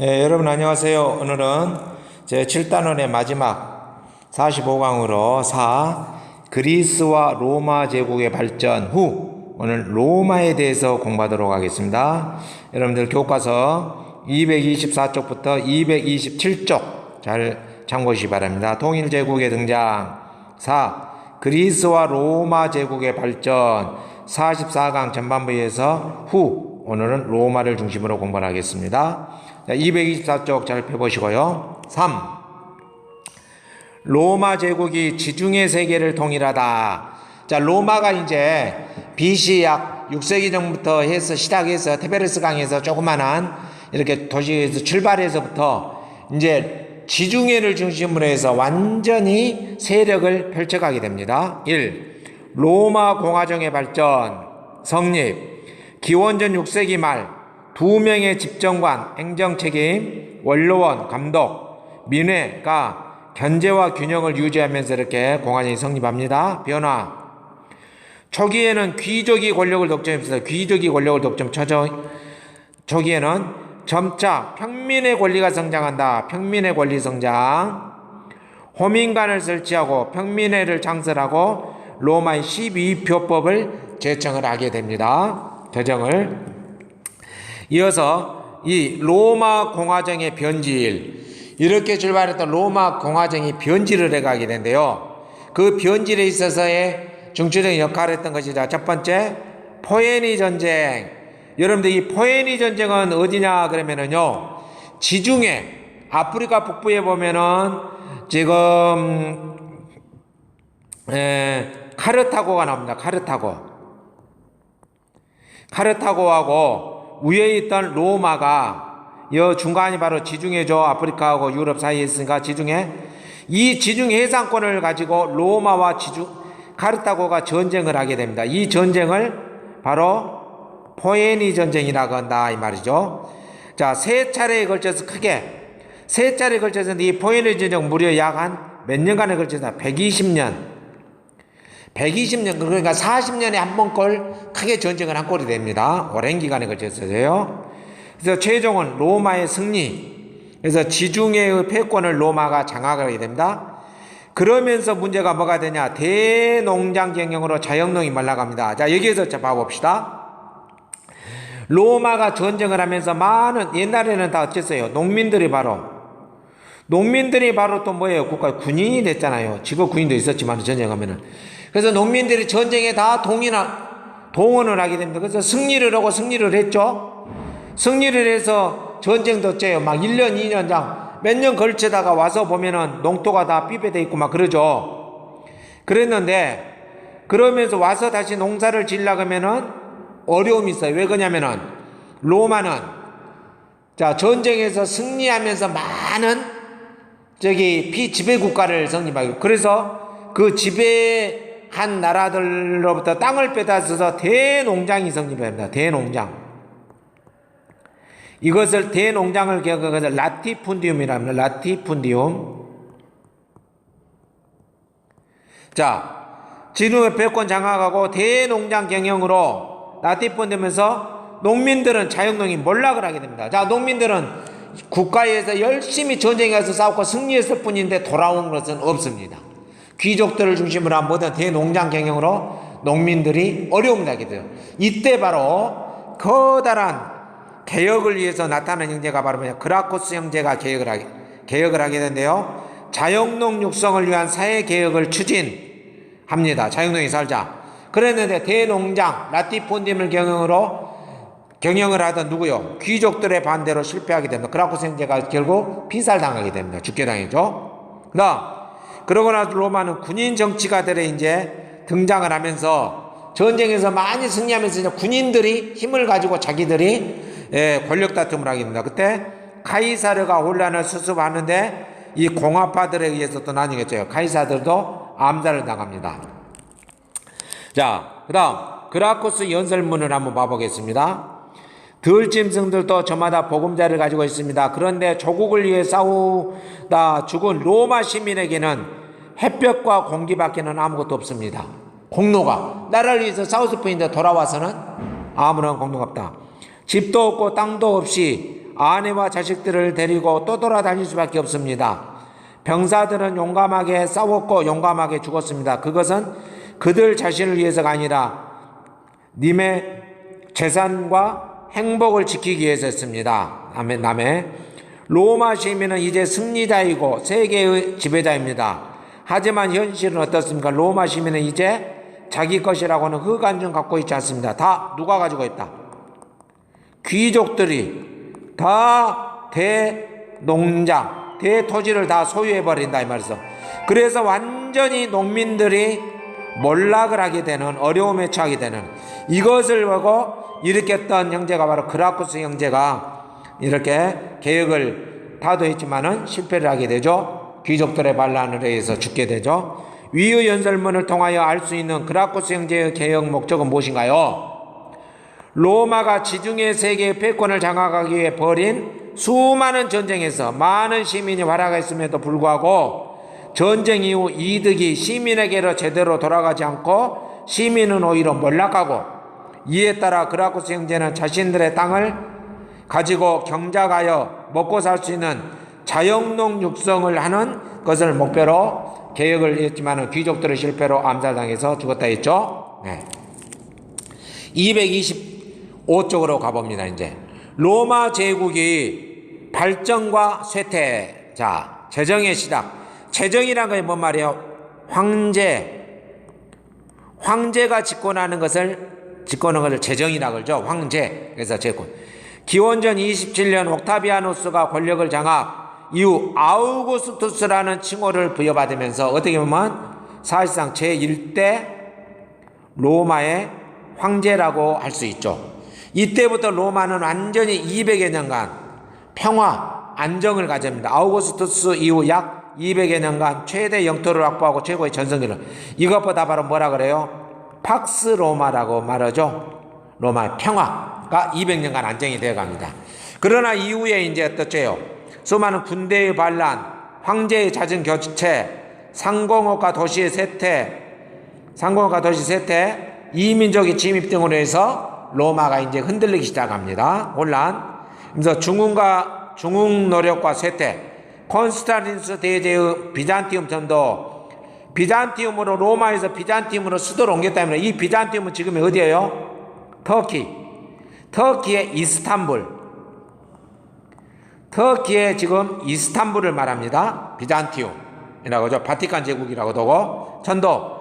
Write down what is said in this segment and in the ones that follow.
여러분 안녕하세요. 오늘은 제 7단원의 마지막 45강으로 그리스와 로마 제국의 발전 후 오늘 로마에 대해서 공부하도록 하겠습니다. 여러분들 교과서 224쪽부터 227쪽 잘 참고하시기 바랍니다. 통일제국의 등장, 그리스와 로마 제국의 발전, 44강 전반부에서 후 오늘은 로마를 중심으로 공부를 하겠습니다. 224쪽 잘 펴보시고요. 3. 로마 제국이 지중해 세계를 통일하다. 자, 로마가 이제 BC 약 6세기 전부터 해서 시작해서 티베리스 강에서 조그만한 이렇게 도시에서 출발해서부터 이제 지중해를 중심으로 해서 완전히 세력을 펼쳐가게 됩니다. 1. 로마 공화정의 발전, 성립, 기원전 6세기 말 2명의 집정관, 행정책임, 원로원, 감독, 민회가 견제와 균형을 유지하면서 이렇게 공화정이 성립합니다. 변화. 초기에는 귀족이 권력을 독점했습니다. 귀족이 권력을 독점하죠. 초기에는 점차 평민의 권리가 성장한다. 평민의 권리 성장. 호민관을 설치하고 평민회를 창설하고 로마의 12표법을 제정을 하게 됩니다. 제정을. 이어서 이 로마 공화정의 변질, 이렇게 출발했던 로마 공화정이 변질을 해가게 된대요. 그 변질에 있어서의 중추적인 역할을 했던 것이다. 첫 번째, 포에니 전쟁. 여러분들 이 포에니 전쟁은 어디냐 그러면은요, 지중해 아프리카 북부에 보면은 지금 카르타고가 나옵니다. 카르타고하고 위에 있던 로마가 이 중간이 바로 지중해죠. 아프리카하고 유럽 사이에 있으니까 지중해. 이 지중해 해상권을 가지고 로마와 카르타고가 전쟁을 하게 됩니다. 이 전쟁을 바로 포에니 전쟁이라고 한다 이 말이죠. 자, 세 차례에 걸쳐서 이 포에니 전쟁 무려 약 한 몇 년간에 걸쳐서 120년 그러니까 40년에 한 번꼴 크게 전쟁을 한 꼴이 됩니다. 오랜 기간에 걸쳐서요. 그래서 최종은 로마의 승리. 그래서 지중해의 패권을 로마가 장악하게 됩니다. 그러면서 문제가 뭐가 되냐? 대농장 경영으로 자영농이 말라갑니다. 자, 여기에서 봐봅시다. 로마가 전쟁을 하면서 많은, 옛날에는 다 어땠어요? 농민들이 바로 또 뭐예요? 국가 군인이 됐잖아요. 직업 군인도 있었지만 전쟁하면은. 그래서 농민들이 전쟁에 다 동원을 하게 됩니다. 그래서 승리를 했죠. 승리를 해서 전쟁도 째요. 막 1년, 2년, 몇 년 걸쳐다가 와서 보면은 농토가 다 삐빼돼 있고 막 그러죠. 그랬는데, 그러면서 와서 다시 농사를 지으려고 하면은 어려움이 있어요. 왜 그러냐면은, 로마는, 자, 전쟁에서 승리하면서 많은 지배국가를 성립하고, 그래서 그 지배한 나라들로부터 땅을 빼앗아서 대농장이 성립합니다. 대농장. 이것을 대농장을 기억해서 라티푼디움이라 합니다. 라티푼디움. 자, 지중해 패권 장악하고 대농장 경영으로 라티푼디움에서 농민들은 자영농이 몰락을 하게 됩니다. 자, 농민들은 국가에서 열심히 전쟁에서 싸우고 승리했을 뿐인데 돌아온 것은 없습니다. 귀족들을 중심으로 한 모든 대농장 경영으로 농민들이 어려움을 하게 돼요. 이때 바로 커다란 개혁을 위해서 나타난 형제가 바로 그라코스 형제가 개혁을 하게 되는데요. 자영농 육성을 위한 사회개혁을 추진합니다. 자영농이 살자. 그랬는데 대농장 라티폰디움을 경영을 하던 누구요? 귀족들의 반대로 실패하게 됩니다. 그라코스 형제가 결국 피살당하게 됩니다. 죽게 당했죠. 그러고 나서 로마는 군인 정치가들의 이제 등장을 하면서 전쟁에서 많이 승리하면서 이제 군인들이 힘을 가지고 자기들이 권력 다툼을 하게 됩니다. 그때 카이사르가 혼란을 수습하는데 이 공화파들에 의해서 또 나뉘겠죠. 카이사르도 암살을 당합니다. 자, 그 다음 그라코스 연설문을 한번 봐보겠습니다. 들짐승들도 저마다 보금자를 가지고 있습니다. 그런데 조국을 위해 싸우다 죽은 로마 시민에게는 햇볕과 공기밖에는 아무것도 없습니다. 공로가 나라를 위해서 싸웠을 뿐인데 돌아와서는 아무런 공로가 없다. 집도 없고 땅도 없이 아내와 자식들을 데리고 떠돌아다닐 수밖에 없습니다. 병사들은 용감하게 싸웠고 용감하게 죽었습니다. 그것은 그들 자신을 위해서가 아니라 님의 재산과 행복을 지키기 위해서였습니다. 남의 로마 시민은 이제 승리자이고 세계의 지배자입니다. 하지만 현실은 어떻습니까? 로마 시민은 이제 자기 것이라고는 흑안중 갖고 있지 않습니다. 다 누가 가지고 있다? 귀족들이 다 대농장, 대토지를 다 소유해버린다 이 말이죠. 그래서 완전히 농민들이 몰락을 하게 되는, 어려움에 처하게 되는, 이것을 보고 일으켰던 형제가 바로 그라쿠스 형제가 이렇게 개혁을 타도했지만은 실패를 하게 되죠. 귀족들의 반란을 의해서 죽게 되죠. 위의 연설문을 통하여 알 수 있는 그라쿠스 형제의 개혁 목적은 무엇인가요? 로마가 지중해 세계의 패권을 장악하기 위해 벌인 수많은 전쟁에서 많은 시민이 활약했음에도 불구하고 전쟁 이후 이득이 시민에게로 제대로 돌아가지 않고 시민은 오히려 몰락하고, 이에 따라 그라쿠스 형제는 자신들의 땅을 가지고 경작하여 먹고 살 수 있는 자영농 육성을 하는 것을 목표로 개혁을 했지만 귀족들의 실패로 암살당해서 죽었다 했죠. 네. 225쪽으로 가봅니다. 이제 로마 제국이 발전과 쇠퇴. 자, 재정의 시작. 재정이란 게 뭔 말이에요? 황제가 집권하는 것을 재정이라고 그러죠. 황제. 그래서 재권. 기원전 27년 옥타비아누스가 권력을 장악 이후 아우구스투스라는 칭호를 부여받으면서 어떻게 보면 사실상 제1대 로마의 황제라고 할 수 있죠. 이때부터 로마는 완전히 200여 년간 평화, 안정을 가집니다. 아우구스투스 이후 약 200여 년간 최대 영토를 확보하고 최고의 전성기를, 이것보다 바로 뭐라 그래요? 팍스 로마라고 말하죠. 로마의 평화가 200년간 안정이 되어 갑니다. 그러나 이후에 이제 어떻죠? 수많은 군대의 반란, 황제의 잦은 교체, 상공업과 도시의 쇠퇴, 이민족의 침입 등으로 해서 로마가 이제 흔들리기 시작합니다. 혼란. 그래서 중흥 노력과 쇠퇴, 콘스탄티누스 대제의 비잔티움 전도, 비잔티움으로 로마에서 비잔티움으로 수도를 옮겼다면 이 비잔티움은 지금 어디예요? 터키의 이스탄불. 터키의 지금 이스탄불을 말합니다. 비잔티움이라고 하죠. 바티칸 제국이라고도 하고 전도.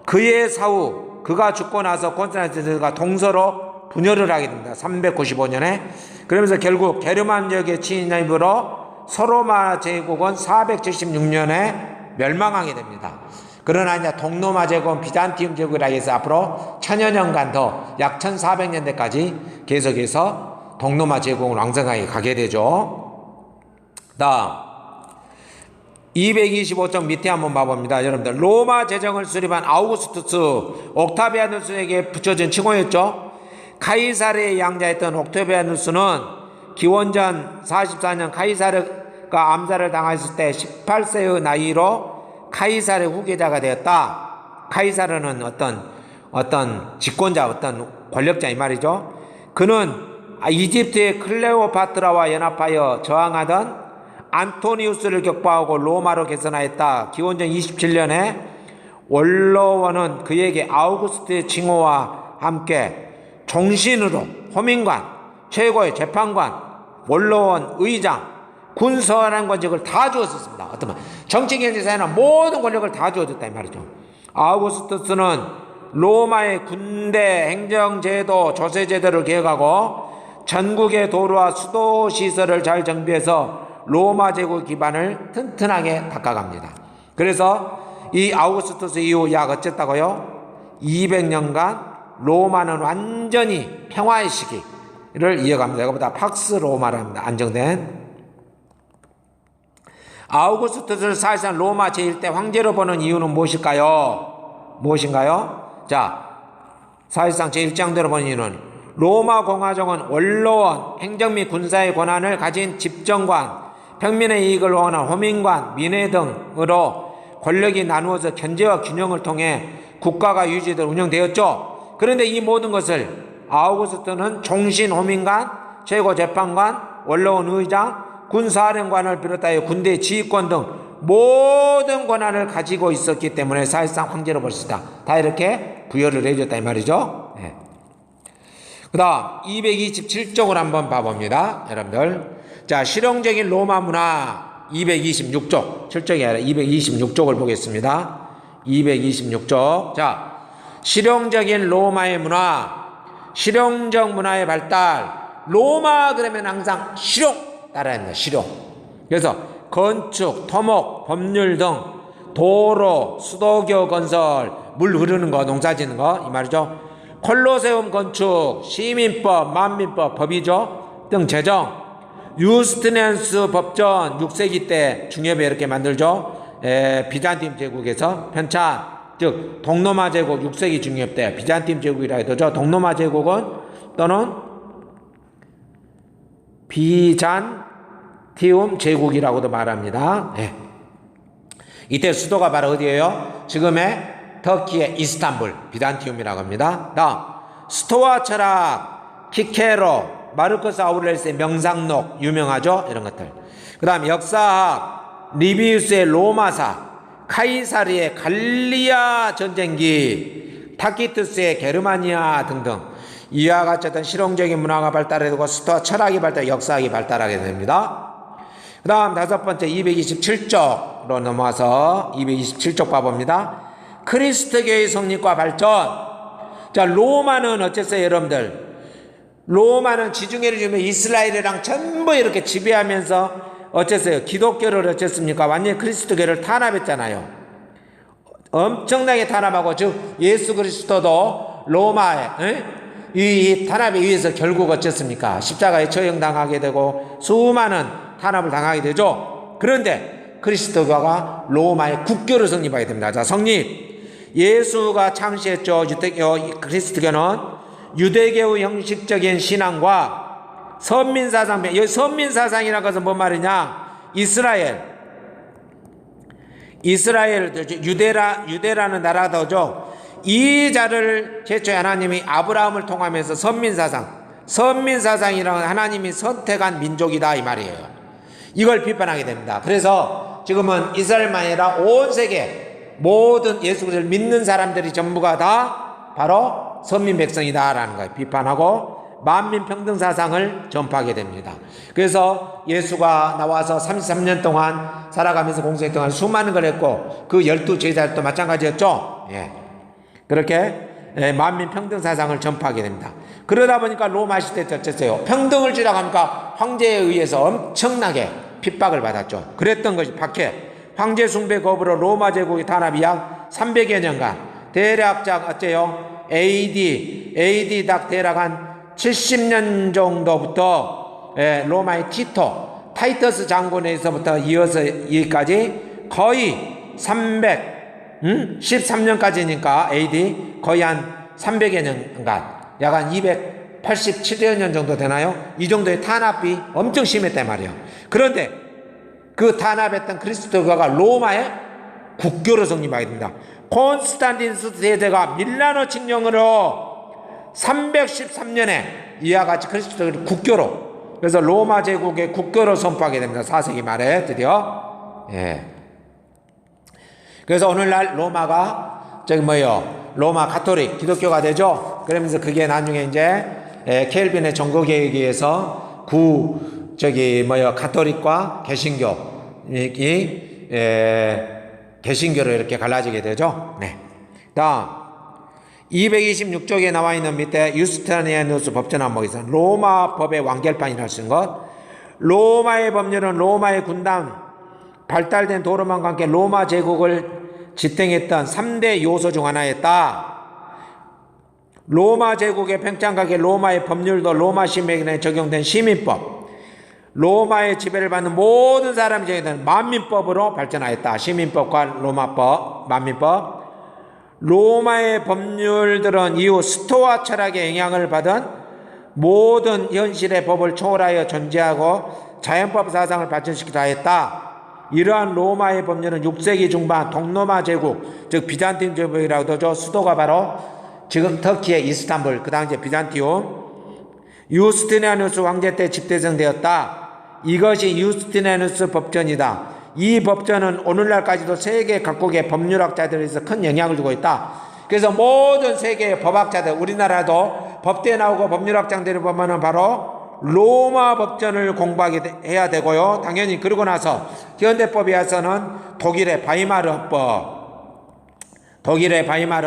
그의 사후 그가 죽고 나서 콘스탄티누스가 동서로 분열을 하게 됩니다. 395년에. 그러면서 결국 게르만 지역의 침입으로 서로마 제국은 476년에 멸망하게 됩니다. 그러나 이제 동로마 제국은 비잔티움 제국이라 해서 앞으로 1000여 년간 더 약 1400년대까지 계속해서 동로마 제국은 왕성하게 가게 되죠. 다음 225쪽 밑에 한번 봐봅니다. 여러분들, 로마 제정을 수립한 아우구스투스 옥타비아누스에게 붙여진 칭호였죠. 카이사르의 양자였던 옥타비아누스는 기원전 44년 카이사르가 암살을 당했을 때 18세의 나이로 카이사르의 후계자가 되었다. 카이사르는 어떤 집권자, 어떤 권력자 이 말이죠. 그는 이집트의 클레오파트라와 연합하여 저항하던 안토니우스를 격파하고 로마로 개선하였다. 기원전 27년에 원로원은 그에게 아우구스트의 칭호와 함께 종신으로 호민관, 최고의 재판관, 원로원, 의장, 군서하는 권력을 다 주었었습니다. 어떤 정치, 경제, 사회나 모든 권력을 다 주어줬다 이 말이죠. 아우구스투스는 로마의 군대, 행정제도, 조세제도를 개혁하고 전국의 도로와 수도 시설을 잘 정비해서 로마 제국 기반을 튼튼하게 닦아갑니다. 그래서 이 아우구스투스 이후 약 어쨌다고요? 200년간 로마는 완전히 평화의 시기를 이어갑니다. 이거보다 팍스 로마랍니다. 안정된. 아우구스투스를 사실상 로마 제1대 황제로 보는 이유는 무엇인가요? 자, 사실상 제1장대로 보는 이유는 로마 공화정은 원로원, 행정 및 군사의 권한을 가진 집정관, 평민의 이익을 원하는 호민관, 민회 등으로 권력이 나누어서 견제와 균형을 통해 국가가 유지되어 운영되었죠. 그런데 이 모든 것을 아우구스투스는 종신 호민관, 최고 재판관, 원로원 의장, 군사령관을 비롯하여 군대 지휘권 등 모든 권한을 가지고 있었기 때문에 사실상 황제로 볼 수 있다. 다 이렇게 부여를 해줬다 이 말이죠. 네. 그 다음 227쪽을 한번 봐봅니다. 여러분들. 자, 실용적인 로마 문화 226쪽 7쪽이 아니라 226쪽을 보겠습니다. 226쪽. 자, 실용적인 로마의 문화, 실용적 문화의 발달. 로마 그러면 항상 실용 따라야 합니다. 실용. 그래서 건축, 토목, 법률 등 도로, 수도교 건설, 물 흐르는 거, 농사 짓는 거 이 말이죠. 콜로세움 건축, 시민법, 만민법, 법이죠 등 제정, 유스티니아누스 법전 6세기 때 중엽에 이렇게 만들죠. 비잔틴 제국에서 편찬, 즉 동로마 제국 6세기 중엽 때 비잔틴 제국이라 해도죠. 동로마 제국은 또는 비잔티움 제국이라고도 말합니다. 네. 이때 수도가 바로 어디예요? 지금의 터키의 이스탄불, 비잔티움이라고 합니다. 다음 스토아 철학, 키케로, 마르코스 아우렐리스의 명상록 유명하죠? 이런 것들. 그 다음 역사학, 리비우스의 로마사, 카이사리의 갈리아 전쟁기, 타키투스의 게르마니아 등등 이와 같이 어떤 실용적인 문화가 발달해두고 스토아 철학이 발달, 역사학이 발달하게 됩니다. 그 다음 다섯 번째 227쪽으로 넘어와서 227쪽 봐봅니다. 크리스트교의 성립과 발전. 자, 로마는 어쨌어요, 여러분들? 로마는 지중해를 주면 이스라엘이랑 전부 이렇게 지배하면서 어쨌어요? 기독교를 어쨌습니까? 완전히 그리스도교를 탄압했잖아요. 엄청나게 탄압하고, 즉 예수 그리스도도 로마에 이 탄압에 의해서 결국 어쨌습니까? 십자가에 처형당하게 되고 수많은 탄압을 당하게 되죠. 그런데 그리스도교가 로마의 국교를 성립하게 됩니다. 자, 성립. 예수가 창시했죠. 그리스도교는 유대교의 형식적인 신앙과 선민사상, 여기 선민사상이라는 것은 뭔 말이냐? 이스라엘, 유대라는 나라도죠. 이 자를 최초에 하나님이 아브라함을 통하면서 선민사상이라는 하나님이 선택한 민족이다 이 말이에요. 이걸 비판하게 됩니다. 그래서 지금은 이스라엘만 아니라 온 세계 모든 예수 그리스도를 믿는 사람들이 전부가 다 바로 선민 백성이다라는 걸 비판하고 만민평등 사상을 전파하게 됩니다. 그래서 예수가 나와서 33년 동안 살아가면서 공생애 동안 수많은 걸 했고 그 12제자들도 마찬가지였죠. 예. 그렇게 만민평등 사상을 전파하게 됩니다. 그러다 보니까 로마 시대 때 어쨌어요? 평등을 주라고 하니까 황제에 의해서 엄청나게 핍박을 받았죠. 그랬던 것이 박해. 황제 숭배 거부로 로마 제국의 탄압이 약 300여 년간 대략 어째요? AD 딱 대략 한 70년 정도부터 로마의 타이터스 장군에서부터 이어서 여기까지 거의 13년까지니까 AD 거의 한 300여 년간 약 한 287여 년 정도 되나요? 이 정도의 탄압이 엄청 심했단 말이에요. 그런데 그 탄압했던 그리스도교가 로마의 국교로 성립하게 됩니다. 콘스탄티누스 대제가 밀라노 칙령으로 313년에 이와 같이 그리스도교를 국교로, 그래서 로마 제국의 국교로 선포하게 됩니다. 4세기 말에 드디어. 예. 그래서 오늘날 로마가 로마 가톨릭 기독교가 되죠. 그러면서 그게 나중에 이제 켈빈의 종교개혁에 의해서 가톨릭과 개신교로 이렇게 갈라지게 되죠. 네. 다음 226쪽에 나와 있는 밑에 유스티니아누스 법전 항목에 있어요. 로마 법의 완결판이라고 쓰는 것. 로마의 법률은 로마의 군단 발달된 도로망과 함께 로마 제국을 지탱했던 3대 요소 중 하나였다. 로마 제국의 팽창각에 로마의 법률도 로마 시민에게 적용된 시민법, 로마의 지배를 받는 모든 사람이 정해진 만민법으로 발전하였다. 시민법과 로마법, 만민법. 로마의 법률들은 이후 스토아 철학의 영향을 받은 모든 현실의 법을 초월하여 존재하고 자연법 사상을 발전시키려 했다. 이러한 로마의 법률은 6세기 중반 동로마 제국, 즉 비잔틴 제국이라고도 하죠. 수도가 바로 지금 터키의 이스탄불, 그 당시에 비잔티움, 유스티니아누스 황제 때 집대성되었다. 이것이 유스티니아누스 법전이다. 이 법전은 오늘날까지도 세계 각국의 법률학자들에서 큰 영향을 주고 있다. 그래서 모든 세계의 법학자들, 우리나라도 법대에 나오고 법률학자들을 보면은 바로 로마 법전을 공부하게 해야 되고요. 당연히 그러고 나서 현대법에 와서는 독일의 바이마르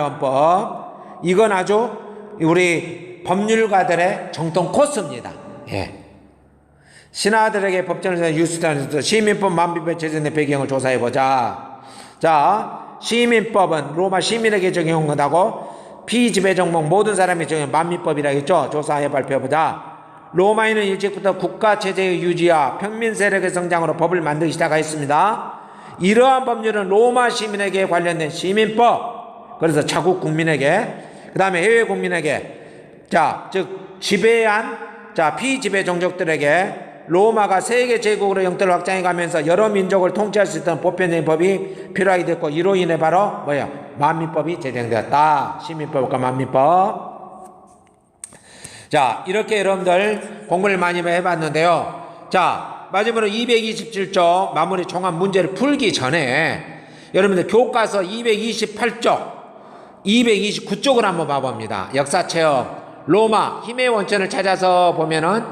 헌법, 이건 아주 우리 법률가들의 정통 코스입니다. 예. 신하들에게 법전에서 유스티니아누스 시민법 만비법 제정의 배경을 조사해보자. 자, 시민법은 로마 시민에게 적용한다고 피지배정복 모든 사람이 적용 만민법이라고 했죠. 조사해 발표해보자. 로마인은 일찍부터 국가체제의 유지와 평민 세력의 성장으로 법을 만들기 시작하였습니다. 이러한 법률은 로마 시민에게 관련된 시민법, 그래서 자국 국민에게, 그 다음에 해외 국민에게, 자, 즉 지배한 피지배 종족들에게 로마가 세계 제국으로 영토를 확장해 가면서 여러 민족을 통치할 수 있던 보편적인 법이 필요하게 됐고, 이로 인해 바로 만민법이 제정되었다. 시민법과 만민법. 자, 이렇게 여러분들 공부를 많이 해봤는데요. 자, 마지막으로 227쪽 마무리 종합 문제를 풀기 전에 여러분들 교과서 228쪽, 229쪽을 한번 봐봅니다. 역사체험, 로마 힘의 원천을 찾아서 보면은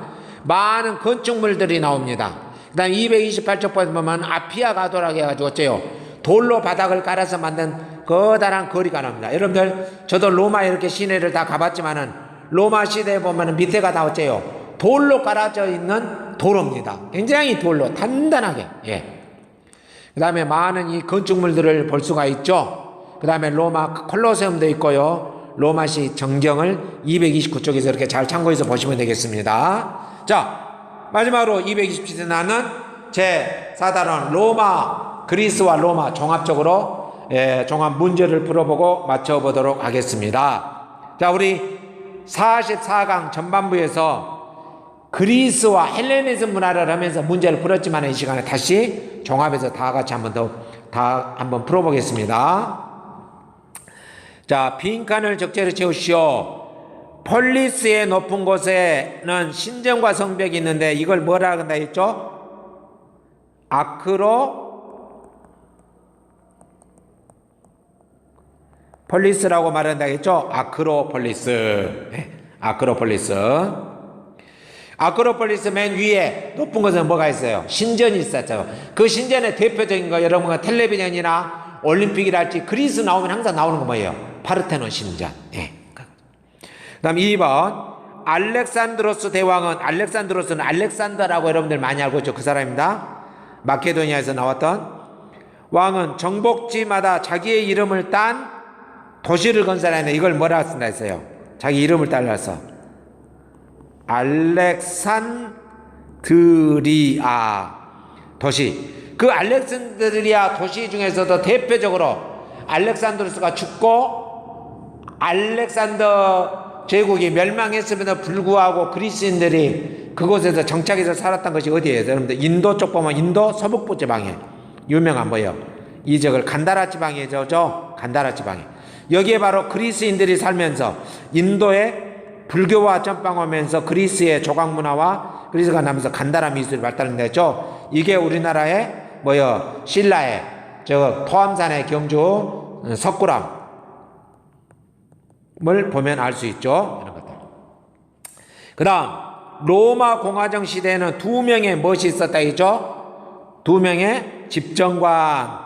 많은 건축물들이 나옵니다. 그 다음 228쪽 보면 아피아 가도라고 해가지고 어째요? 돌로 바닥을 깔아서 만든 커다란 거리가 나옵니다. 여러분들 저도 로마에 이렇게 시내를 다 가봤지만은 로마 시대에 보면은 밑에가 다 어째요? 돌로 깔아져 있는 도로입니다. 굉장히 돌로 단단하게. 예. 그 다음에 많은 이 건축물들을 볼 수가 있죠. 그 다음에 로마 콜로세움도 있고요. 로마시 정경을 229쪽에서 이렇게 잘 참고해서 보시면 되겠습니다. 자, 마지막으로 227에 나는 제4단원 로마, 그리스와 로마 종합적으로 종합 문제를 풀어보고 맞춰보도록 하겠습니다. 자, 우리 44강 전반부에서 그리스와 헬레니즘 문화를 하면서 문제를 풀었지만 이 시간에 다시 종합해서 다 같이 한번 풀어보겠습니다. 자, 빈칸을 적절히 채우시오. 폴리스의 높은 곳에는 신전과 성벽이 있는데 이걸 뭐라 한다 했죠? 폴리스라고 말한다 했죠? 아크로폴리스. 네, 아크로폴리스 맨 위에 높은 곳에는 뭐가 있어요? 신전이 있었죠. 그 신전의 대표적인 거 여러분가 텔레비전이나 올림픽이랄지 그리스 나오면 항상 나오는 거 뭐예요? 파르테논 신전. 네. 그 다음 2번 알렉산드로스 대왕은, 알렉산드로스는 알렉산더라고 여러분들 많이 알고 있죠? 그 사람입니다. 마케도니아에서 나왔던 왕은 정복지마다 자기의 이름을 딴 도시를 건설하는데 이걸 뭐라 쓴다 했어요? 자기 이름을 따라서 알렉산드리아 도시. 그 알렉산드리아 도시 중에서도 대표적으로 알렉산드로스가 죽고 알렉산더 제국이 멸망했음에도 불구하고 그리스인들이 그곳에서 정착해서 살았던 것이 어디예요? 여러분들 인도 쪽 보면 인도 서북부 지방에 유명한 뭐예요? 이 지역을 간다라 지방이죠. 간다라 지방에. 여기에 바로 그리스인들이 살면서 인도의 불교와 전방하면서 그리스의 조각문화와 그리스가 나면서 간다라 미술이 발달됐죠. 이게 우리나라의 신라의 토암산의 경주 석굴암을 보면 알 수 있죠. 이런 것들. 그 다음 로마 공화정 시대에는 2명의 무엇이 있었다 했죠? 2명의 집정관,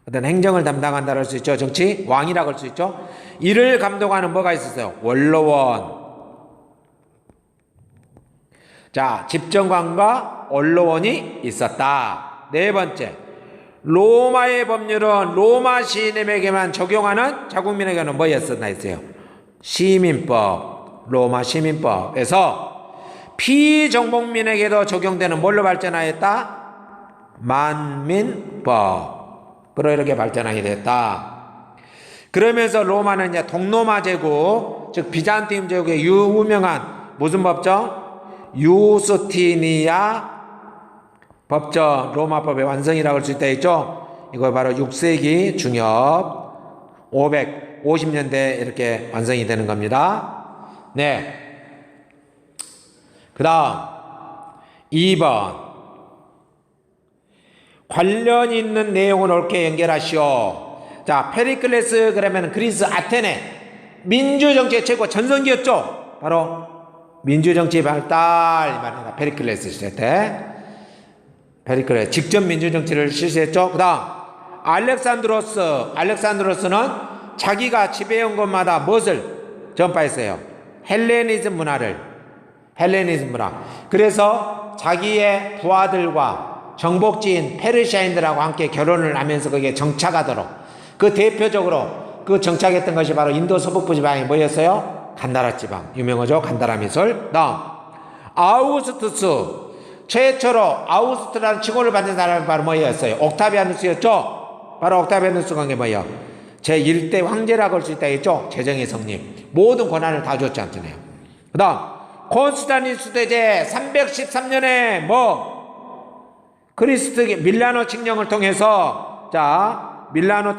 어떤 행정을 담당한다고 할 수 있죠. 정치 왕이라고 할 수 있죠. 이를 감독하는 뭐가 있었어요? 원로원. 자, 집정관과 원로원이 있었다. 네 번째, 로마의 법률은 로마 시민에게만 적용하는 자국민에게는 뭐였었나 했어요? 시민법. 로마 시민법에서 피정복민에게도 적용되는 뭘로 발전하였다? 만민법. 그로 이렇게 발전하게 됐다. 그러면서 로마는 이제 동로마 제국, 즉 비잔티움 제국의 유명한 무슨 법정? 유스티니아 법정, 로마법의 완성이라고 할 수 있다 했죠. 이거 바로 6세기 중엽 550년대 이렇게 완성이 되는 겁니다. 네. 그 다음 2번 관련 있는 내용을 옳게 연결하시오. 자, 페리클레스 그러면 그리스 아테네 민주정치의 최고 전성기였죠. 바로 민주정치 발달 이 말입니다. 페리클레스 시대 때 페리클레스 직접 민주정치를 실시했죠. 그 다음 알렉산드로스는 자기가 지배한 곳마다 무엇을 전파했어요? 헬레니즘 문화. 그래서 자기의 부하들과 정복지인 페르시아인들하고 함께 결혼을 하면서 그게 정착하도록 그 대표적으로 그 정착했던 것이 바로 인도 서북부 지방이 뭐였어요? 간다라 지방. 유명하죠? 간다라 미술. 다음 아우구스투스 최초로 아우구스트라는 칭호를 받는 사람이 바로 뭐였어요? 옥타비아누스였죠? 바로 옥타비아누스가 뭐예요? 제1대 황제라고 할 수 있다 했죠? 재정의 성립. 모든 권한을 다 줬지 않잖아요. 그 다음 콘스탄티누스 대제 313년에 그리스도 밀라노 칙령을 통해서 자 밀라노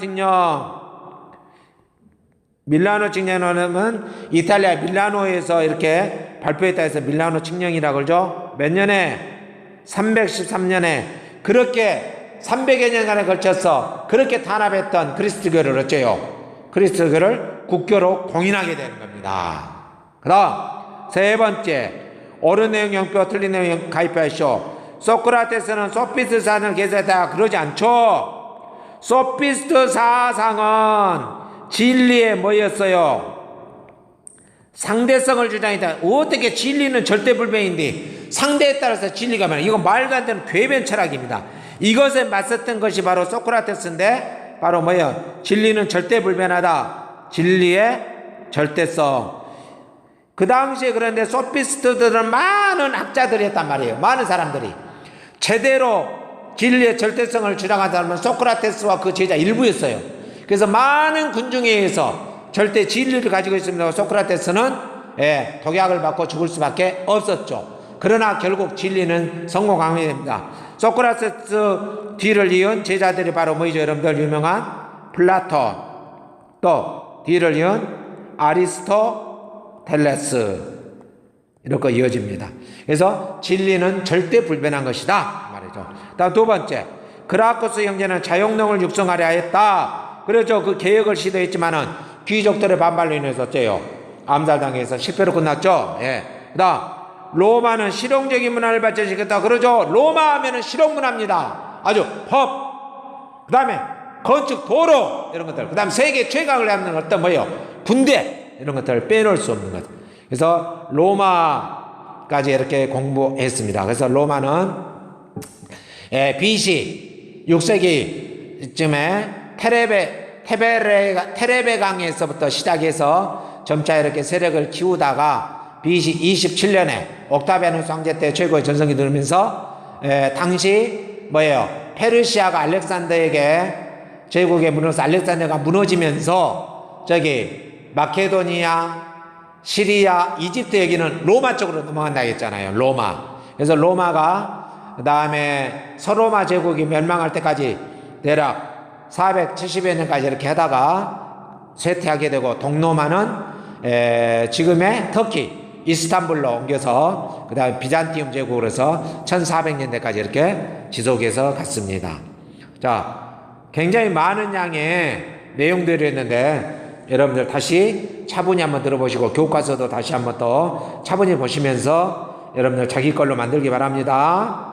칙령은 이탈리아 밀라노에서 이렇게 발표했다 해서 밀라노 칙령이라고 그러죠. 몇 년에 313년에 그렇게 300여 년간에 걸쳐서 그렇게 탄압했던 그리스도교를 어째요? 그리스도교를 국교로 공인하게 되는 겁니다. 그 다음 세 번째 옳은 내용 영표 틀린 내용 가입하시오. 소크라테스는 소피스트 사상을 개설했다 그러지 않죠. 소피스트 사상은 진리의 뭐였어요? 상대성을 주장했다. 어떻게 진리는 절대불변인데 상대에 따라서 진리가 많아요. 이건 말도 안 되는 궤변 철학입니다. 이것에 맞섰던 것이 바로 소크라테스인데 바로 뭐예요? 진리는 절대불변하다. 진리의 절대성. 그 당시에 그런데 소피스트들은 많은 학자들이 했단 말이에요. 많은 사람들이. 제대로 진리의 절대성을 주장한 사람은 소크라테스와 그 제자 일부였어요. 그래서 많은 군중에 의해서 절대 진리를 가지고 있습니다. 소크라테스는 독약을 받고 죽을 수밖에 없었죠. 그러나 결국 진리는 성공하게 됩니다. 소크라테스 뒤를 이은 제자들이 바로 뭐죠? 여러분들 유명한 플라톤, 또 뒤를 이은 아리스토텔레스 이렇게 이어집니다. 그래서 진리는 절대 불변한 것이다 말이죠. 다음 두 번째 그라코스 형제는 자용론을 육성하려 했다. 그래서 그 개혁을 시도했지만은 귀족들의 반발로 인해서 어째요? 암살당해서 실패로 끝났죠. 그 다음 로마는 실용적인 문화를 발전시켰다. 그러죠. 로마 하면은 실용 문화입니다. 아주 법, 그 다음에 건축, 도로 이런 것들, 그 다음 세계 최강을 하는 어떤 뭐예요? 군대 이런 것들을 빼놓을 수 없는 것. 그래서 로마까지 이렇게 공부했습니다. 그래서 로마는 BC 6세기쯤에 테레베강에서부터 시작해서 점차 이렇게 세력을 키우다가 BC 27년에 옥타비아누스 황제 때 최고의 전성기 누르면서 당시 뭐예요? 페르시아가 알렉산더에게 제국에 무너서 알렉산더가 무너지면서 저기 마케도니아, 시리아, 이집트 얘기는 로마 쪽으로 넘어간다 했잖아요. 로마. 그래서 로마가 그 다음에 서로마 제국이 멸망할 때까지 대략 470여 년까지 이렇게 하다가 쇠퇴하게 되고 동로마는 지금의 터키 이스탄불로 옮겨서 그 다음에 비잔티움 제국으로 해서 1400년대까지 이렇게 지속해서 갔습니다. 자, 굉장히 많은 양의 내용들이었는데 여러분들 다시 차분히 한번 들어보시고 교과서도 다시 한번 더 차분히 보시면서 여러분들 자기 걸로 만들기 바랍니다.